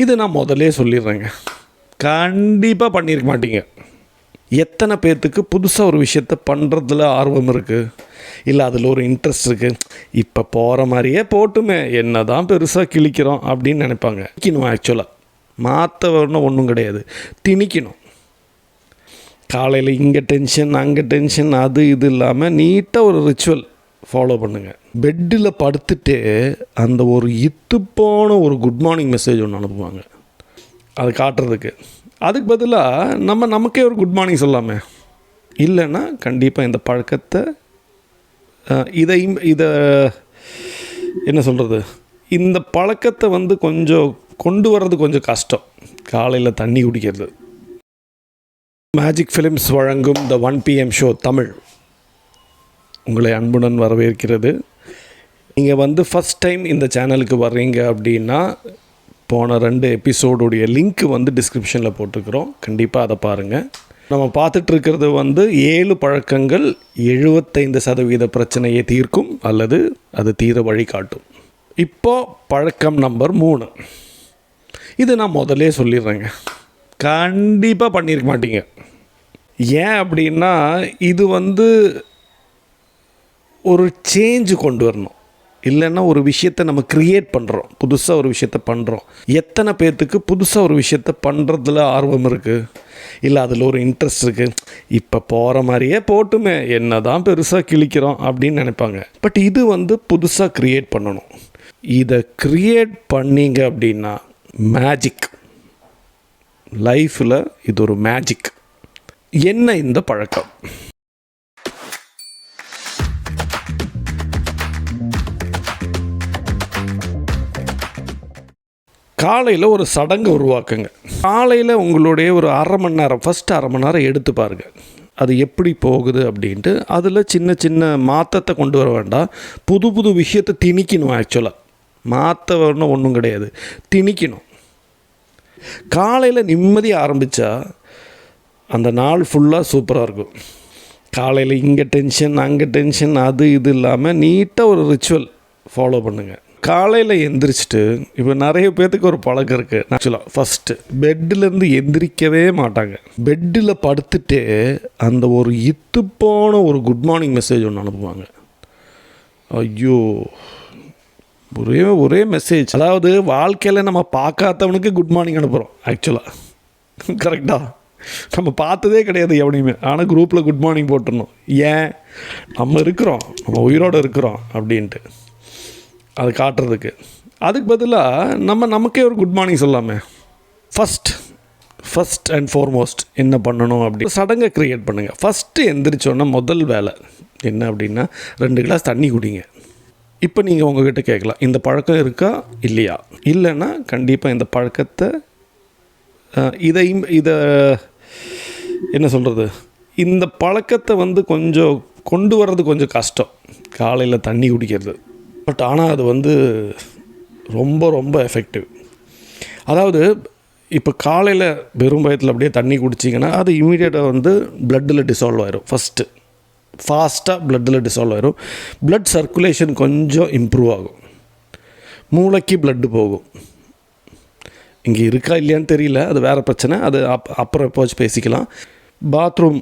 இது நான் முதல்லே சொல்லிடுறேங்க, கண்டிப்பாக பண்ணியிருக்க மாட்டீங்க. எத்தனை பேர்த்துக்கு புதுசாக ஒரு விஷயத்த பண்ணுறதுல ஆர்வம் இருக்குது, இல்லை அதில் ஒரு இன்ட்ரெஸ்ட் இருக்குது. இப்போ போகிற மாதிரியே போட்டுமே, என்ன தான் பெருசாக கிழிக்கிறோம் அப்படின்னு நினைப்பாங்க. திணிக்கணும், ஆக்சுவலாக மாற்ற வரணும் ஒன்றும் கிடையாது, திணிக்கணும். காலையில் இங்கே டென்ஷன் அங்கே டென்ஷன் அது இது இல்லாமல் நீட்டாக ஒரு ரிச்சுவல் ஃபாலோ பண்ணுங்கள். பெட்டில் படுத்துட்டு அந்த ஒரு போன ஒரு குட் மார்னிங் மெசேஜ் ஒன்று அனுப்புவாங்க, அது காட்டுறதுக்கு. அதுக்கு பதிலாக நமக்கே ஒரு குட் மார்னிங் சொல்லாமே. இல்லைன்னா கண்டிப்பாக இந்த பழக்கத்தை இதை என்ன சொல்கிறது, இந்த பழக்கத்தை கொஞ்சம் கொண்டு வர்றது கொஞ்சம் கஷ்டம். காலையில் தண்ணி குடிக்கிறது. மேஜிக் ஃபிலிம்ஸ் வழங்கும் த 1 PM ஷோ தமிழ் உங்களை அன்புடன் வரவேற்கிறது. நீங்கள் ஃபஸ்ட் டைம் இந்த சேனலுக்கு வர்றீங்க அப்படின்னா போன 2 எபிசோடுடைய லிங்க் டிஸ்கிரிப்ஷனில் போட்டுக்கிறோம், கண்டிப்பாக அதை பாருங்கள். நம்ம பார்த்துட்ருக்கிறது 7 பழக்கங்கள் 75% பிரச்சனையை தீர்க்கும் அல்லது அது தீர வழிகாட்டும். இப்போது பழக்கம் நம்பர் 3. இது நான் முதல்லே சொல்லிடுறேங்க, கண்டிப்பாக பண்ணியிருக்க மாட்டீங்க. ஏன் அப்படின்னா இது ஒரு சேஞ்சு கொண்டு வரணும். இல்லைன்னா ஒரு விஷயத்தை நம்ம க்ரியேட் பண்ணுறோம், புதுசாக ஒரு விஷயத்த பண்ணுறோம். எத்தனை பேர்த்துக்கு புதுசாக ஒரு விஷயத்த பண்ணுறதுல ஆர்வம் இருக்குது, இல்லை அதில் ஒரு இன்ட்ரெஸ்ட் இருக்குது. இப்போ போகிற மாதிரியே போட்டுமே, என்ன தான் பெருசாக கிழிக்கிறோம் அப்படின்னு நினைப்பாங்க. பட் இது புதுசாக க்ரியேட் பண்ணணும். இதை க்ரியேட் பண்ணிங்க அப்படின்னா மேஜிக் லைஃப்பில், இது ஒரு மேஜிக். என்ன இந்த பழக்கம்? காலையில் ஒரு சடங்கு உருவாக்குங்க. காலையில் உங்களுடைய ஒரு ஃபஸ்ட்டு அரை மணி நேரம் எடுத்து பாருங்கள், அது எப்படி போகுது அப்படின்ட்டு. அதில் சின்ன சின்ன மாற்றத்தை கொண்டு வர வேண்டாம், புது விஷயத்தை திணிக்கணும். ஆக்சுவலாக மாற்ற வரணும் ஒன்றும் கிடையாது, திணிக்கணும். காலையில் நிம்மதியாக ஆரம்பித்தா அந்த நாள் ஃபுல்லாக சூப்பராக இருக்கும். காலையில் இங்கே டென்ஷன் அங்கே டென்ஷன் அது இது இல்லாமல் நீட்டாக ஒரு ரிச்சுவல் ஃபாலோ பண்ணுங்கள். காலையில் எந்திரிச்சிட்டு, இப்போ நிறைய பேர்த்துக்கு ஒரு பழக்கம் இருக்குது. ஆக்சுவலாக ஃபஸ்ட்டு பெட்டிலேருந்து எந்திரிக்கவே மாட்டாங்க. பெட்டில் படுத்துட்டு அந்த ஒரு போன ஒரு குட் மார்னிங் மெசேஜ் ஒன்று அனுப்புவாங்க. ஐயோ, ஒரே மெசேஜ். அதாவது வாழ்க்கையில் நம்ம பார்க்காதவனுக்கு குட் மார்னிங் அனுப்புகிறோம். ஆக்சுவலாக கரெக்டாக நம்ம பார்த்ததே கிடையாது எவனையுமே, ஆனால் குரூப்பில் குட் மார்னிங் போட்டுடணும். ஏன்? நம்ம இருக்கிறோம், நம்ம உயிரோடு இருக்கிறோம் அப்படின்ட்டு அது காட்டுறதுக்கு. அதுக்கு பதிலாக நமக்கே ஒரு குட் மார்னிங் சொல்லாமே. ஃபஸ்ட் அண்ட் ஃபார்மோஸ்ட் என்ன பண்ணணும் அப்படி சடங்கை க்ரியேட் பண்ணுங்கள். ஃபஸ்ட்டு எந்திரிச்சோன்னா முதல் வேலை என்ன அப்படின்னா 2 கிளாஸ் தண்ணி குடிங்க. இப்போ நீங்கள் உங்கள்கிட்ட கேட்கலாம், இந்த பழக்கம் இருக்கா இல்லையா? இல்லைன்னா கண்டிப்பாக இந்த பழக்கத்தை இதை என்ன சொல்கிறது, இந்த பழக்கத்தை கொஞ்சம் கொண்டு வர்றது கொஞ்சம் கஷ்டம், காலையில் தண்ணி குடிக்கிறது. பட் ஆனால் அது ரொம்ப ரொம்ப எஃபெக்டிவ். அதாவது இப்போ காலையில் வெறும் வயத்தில் அப்படியே தண்ணி குடிச்சிங்கன்னா அது இமீடியட்டாக ப்ளட்டில் டிசால்வ் ஆயிரும். ஃபாஸ்ட்டாக ப்ளட்டில் டிசால்வ் ஆயிரும். ப்ளட் சர்க்குலேஷன் கொஞ்சம் இம்ப்ரூவ் ஆகும், மூளைக்கு ப்ளட்டு போகும். இங்கே இருக்கா இல்லையான்னு தெரியல, அது வேறு பிரச்சனை, அது அப்புறம் எப்போச்சு பேசிக்கலாம். பாத்ரூம்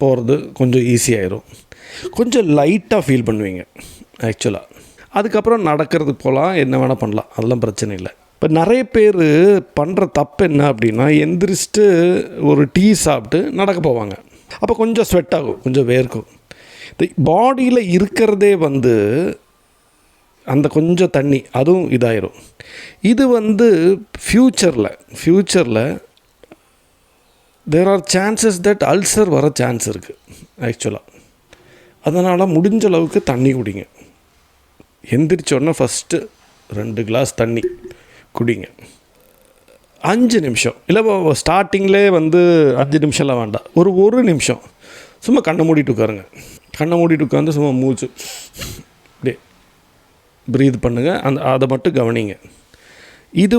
போகிறது கொஞ்சம் ஈஸியாகிடும், கொஞ்சம் லைட்டாக ஃபீல் பண்ணுவீங்க ஆக்சுவலாக. அதுக்கப்புறம் நடக்கிறது போகலாம், என்ன வேணால் பண்ணலாம், அதெல்லாம் பிரச்சனை இல்லை. இப்போ நிறைய பேர் பண்ணுற தப்பு என்ன அப்படின்னா, எந்திரிச்சிட்டு ஒரு டீ சாப்பிட்டு நடக்க போவாங்க. அப்போ கொஞ்சம் ஸ்வெட் ஆகும், கொஞ்சம் வேர்க்கும். பாடியில் இருக்கிறதே அந்த கொஞ்சம் தண்ணி அதுவும் இதாயிரும். இது ஃப்யூச்சரில் there are chances that ulcer வர சான்ஸ் இருக்குது ஆக்சுவலாக. அதனால் முடிஞ்ச அளவுக்கு தண்ணி குடிங்க. எந்திரிச்சோடனே ஃபஸ்ட்டு 2 கிளாஸ் தண்ணி குடிங்க. 5 நிமிஷம் இல்லை, ஸ்டார்டிங்லேயே 5 நிமிஷம்லாம் வேண்டாம், ஒரு நிமிஷம் சும்மா கண்ணை மூடிட்டு உட்காருங்க. கண்ணை மூடிட்டு உட்காந்து சும்மா மூச்சு அப்படியே ப்ரீத் பண்ணுங்கள், அதை மட்டும் கவனிங்க. இது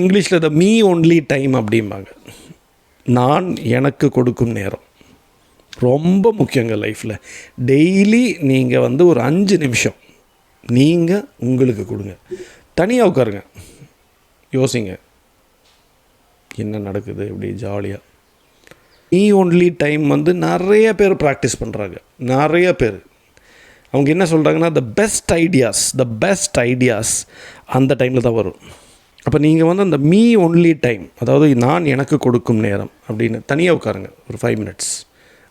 இங்கிலீஷில் த மீ ஒன்லி டைம் அப்படிம்பாங்க. நான் எனக்கு கொடுக்கும் நேரம் ரொம்ப முக்கியங்க லைஃப்பில். டெய்லி நீங்கள் ஒரு 5 நிமிஷம் நீங்கள் உங்களுக்கு கொடுங்க. தனியாக உட்காருங்க, யோசிங்க, என்ன நடக்குது இப்படி ஜாலியாக. மீ ஒன்லி டைம் வந்து நிறைய பேர் ப்ராக்டிஸ் பண்ணுறாங்க. நிறைய பேர் அவங்க என்ன சொல்கிறாங்கன்னா, த பெஸ்ட் ஐடியாஸ் அந்த டைமில் தான் வரும். அப்போ நீங்கள் வந்து அந்த மீ ஒன்லி டைம், அதாவது நான் எனக்கு கொடுக்கும் நேரம் அப்படின்னு தனியாக உட்காருங்க ஒரு 5 minutes.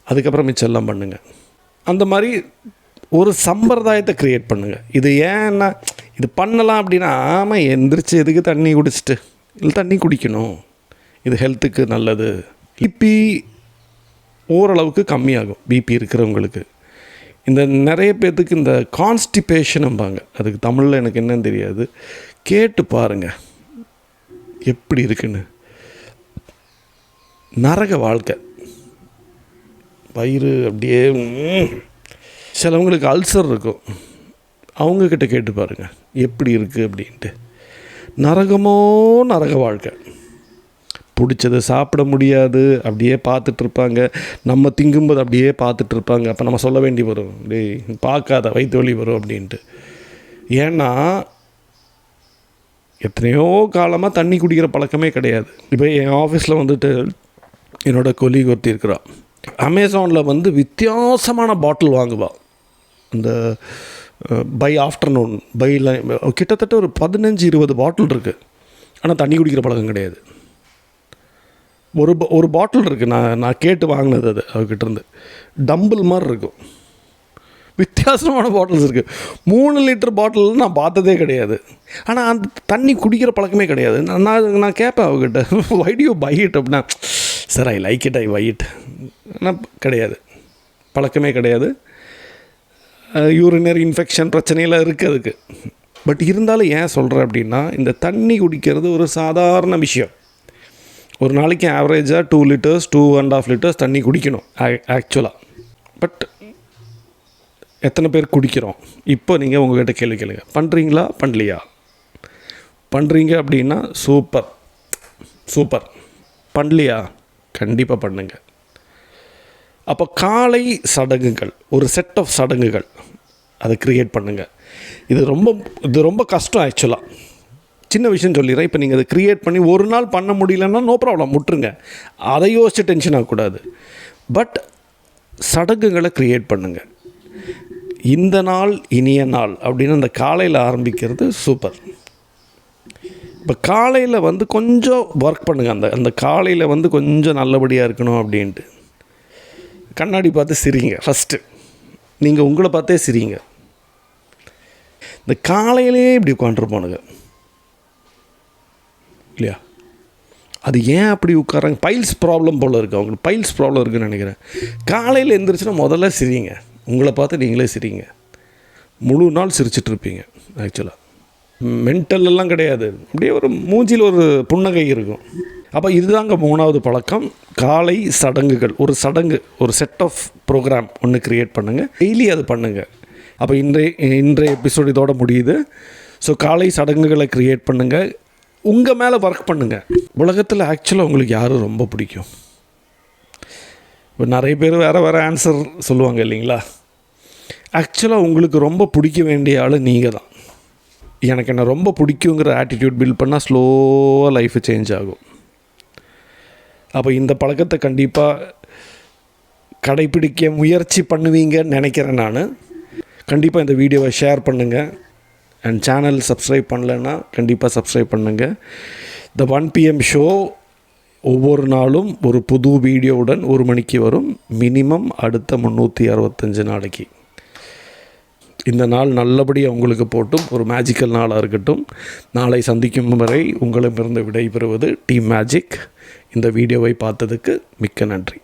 அதுக்கப்புறம் மிச்செல்லாம் பண்ணுங்கள். அந்த மாதிரி ஒரு சம்பிரதாயத்தை க்ரியேட் பண்ணுங்கள். இது ஏன்னா இது பண்ணலாம் அப்படின்னா, ஆமாம் எந்திரிச்சு எதுக்கு தண்ணி குடிச்சிட்டு, இல்லை தண்ணி குடிக்கணும், இது ஹெல்த்துக்கு நல்லது. பிபி ஓரளவுக்கு கம்மியாகும். பிபி இருக்கிறவங்களுக்கு இந்த நிறைய பேர்த்துக்கு இந்த கான்ஸ்டிபேஷனும்பாங்க, அதுக்கு தமிழில் எனக்கு என்னன்னு தெரியாது, கேட்டு பாருங்கள் எப்படி இருக்குன்னு. நரக வாழ்க்கை, வயிறு அப்படியே. சிலவங்களுக்கு அல்சர் இருக்கும், அவங்கக்கிட்ட கேட்டு பாருங்கள் எப்படி இருக்குது அப்படின்ட்டு. நரக வாழ்க்கை. பிடிச்சதை சாப்பிட முடியாது, அப்படியே பார்த்துட்ருப்பாங்க. நம்ம திங்கும்போது அப்படியே பார்த்துட்ருப்பாங்க. அப்போ நம்ம சொல்ல வேண்டி வரும், டேய் பார்க்காத வயிற்று வலி வரும் அப்படின்ட்டு. ஏன்னா எத்தனையோ காலமாக தண்ணி குடிக்கிற பழக்கமே கிடையாது. இப்போ என் ஆஃபீஸில் வந்துட்டு என்னோடய கொலீக் ஒருத்தி இருக்கிறா. அமேசானில் வந்து வித்தியாசமான பாட்டில் வாங்குவாள். அந்த பை ஆஃப்டர்நூன் பையில் கிட்டத்தட்ட ஒரு 15-20 பாட்டில் இருக்குது. ஆனால் தண்ணி குடிக்கிற பழக்கம் கிடையாது. ஒரு பாட்டில் இருக்குது, நான் கேட்டு வாங்கினது, அது அவகிட்டேருந்து டம்பிள் மாதிரி இருக்கும். வித்தியாசமான பாட்டில்ஸ் இருக்குது. 3 லிட்டர் பாட்டில் நான் பார்த்ததே கிடையாது. ஆனால் அந்த தண்ணி குடிக்கிற பழக்கமே கிடையாது. நான் கேட்பேன் அவகிட்ட, why do you buy it அப்படின்னா, sir I like it, I buy it. ஆனால் கிடையாது, பழக்கமே கிடையாது. யூரினரி இன்ஃபெக்ஷன் பிரச்சனையெல்லாம் இருக்குது அதுக்கு. பட் இருந்தாலும் ஏன் சொல்கிறேன் அப்படின்னா, இந்த தண்ணி குடிக்கிறது ஒரு சாதாரண விஷயம். ஒரு நாளைக்கு ஆவரேஜாக 2 லிட்டர்ஸ் 2.5 லிட்டர்ஸ் தண்ணி குடிக்கணும் ஆக்சுவலாக. பட் எத்தனை பேர் குடிக்கிறோம்? இப்போ நீங்கள் உங்கள்கிட்ட கேள்வி கேளுங்க, பண்ணுறீங்களா பண்ணலையா? பண்ணுறீங்க அப்படின்னா சூப்பர். பண்ணலையா? கண்டிப்பாக பண்ணுங்க. அப்போ காலை சடங்குகள், ஒரு செட் ஆஃப் சடங்குகள் அதை க்ரியேட் பண்ணுங்கள். இது ரொம்ப கஷ்டம் ஆக்சுவலாக. சின்ன விஷயம் சொல்லிடுறேன். இப்போ நீங்கள் அதை க்ரியேட் பண்ணி ஒரு நாள் பண்ண முடியலன்னா நோ ப்ராப்ளம், முட்டுருங்க. அதை யோசிச்சு டென்ஷன் ஆகக்கூடாது. பட் சடங்குகளை க்ரியேட் பண்ணுங்கள். இந்த நாள் இனிய நாள் அப்படின்னு அந்த காலையில் ஆரம்பிக்கிறது சூப்பர். இப்போ காலையில் வந்து கொஞ்சம் ஒர்க் பண்ணுங்கள். அந்த காலையில் வந்து கொஞ்சம் நல்லபடியாக இருக்கணும் அப்படின்ட்டு கண்ணாடி பார்த்து சிரிங்க ஃபஸ்ட்டு. நீங்கள் உங்களை பார்த்தே சிரிங்க. இந்த காலையிலே இப்படி உட்காந்துருப்போனுங்க இல்லையா? அது ஏன் அப்படி உட்காராங்க? பைல்ஸ் ப்ராப்ளம் போல் இருக்குது அவங்களுக்கு. பைல்ஸ் ப்ராப்ளம் இருக்குதுன்னு நினைக்கிறேன். காலையில் எழுந்திரிச்சுன்னா முதல்ல சிரிங்க, உங்களை பார்த்து நீங்களே சிரிங்க. முழு நாள் சிரிச்சிட்ருப்பீங்க. ஆக்சுவலாக மென்டல்லாம் கிடையாது, அப்படியே ஒரு மூஞ்சியில் ஒரு புன்னகை இருக்கும். அப்போ இதுதாங்க 3வது பழக்கம், காலை சடங்குகள். ஒரு செட் ஆஃப் ப்ரோக்ராம் ஒன்று க்ரியேட் பண்ணுங்கள், டெய்லி அது பண்ணுங்கள். அப்போ இன்றைய எபிசோடு இதோட முடியுது. ஸோ காலை சடங்குகளை க்ரியேட் பண்ணுங்கள், உங்கள் மேலே ஒர்க் பண்ணுங்கள். உலகத்தில் ஆக்சுவலாக உங்களுக்கு யார் ரொம்ப பிடிக்கும்? இப்போ நிறைய பேர் வேறு ஆன்சர் சொல்லுவாங்க இல்லைங்களா? ஆக்சுவலாக உங்களுக்கு ரொம்ப பிடிக்க வேண்டிய ஆள் நீங்கள் தான். எனக்கு என்ன ரொம்ப பிடிக்குங்கிற ஆட்டிடியூட் பில்ட் பண்ணால் ஸ்லோவாக லைஃபு சேஞ்ச் ஆகும். அப்போ இந்த பழக்கத்தை கண்டிப்பாக கடைப்பிடிக்க முயற்சி பண்ணுவீங்கன்னு நினைக்கிறேன் நான். கண்டிப்பாக இந்த வீடியோவை ஷேர் பண்ணுங்கள். அண்ட் சேனல் சப்ஸ்கிரைப் பண்ணலைன்னா கண்டிப்பாக சப்ஸ்கிரைப் பண்ணுங்கள். த 1 PM ஷோ ஒவ்வொரு நாளும் ஒரு புது வீடியோவுடன் 1 மணிக்கு வரும். மினிமம் அடுத்த 365 நாளைக்கு. இந்த நாள் நல்லபடியாக உங்களுக்கு போட்டும் ஒரு மேஜிக்கல் நாளாக இருக்கட்டும். நாளை சந்திக்கும் வரை உங்களிடமிருந்து விடைபெறுவது டீம் மேஜிக். இந்த வீடியோவை பார்த்ததுக்கு மிக்க நன்றி.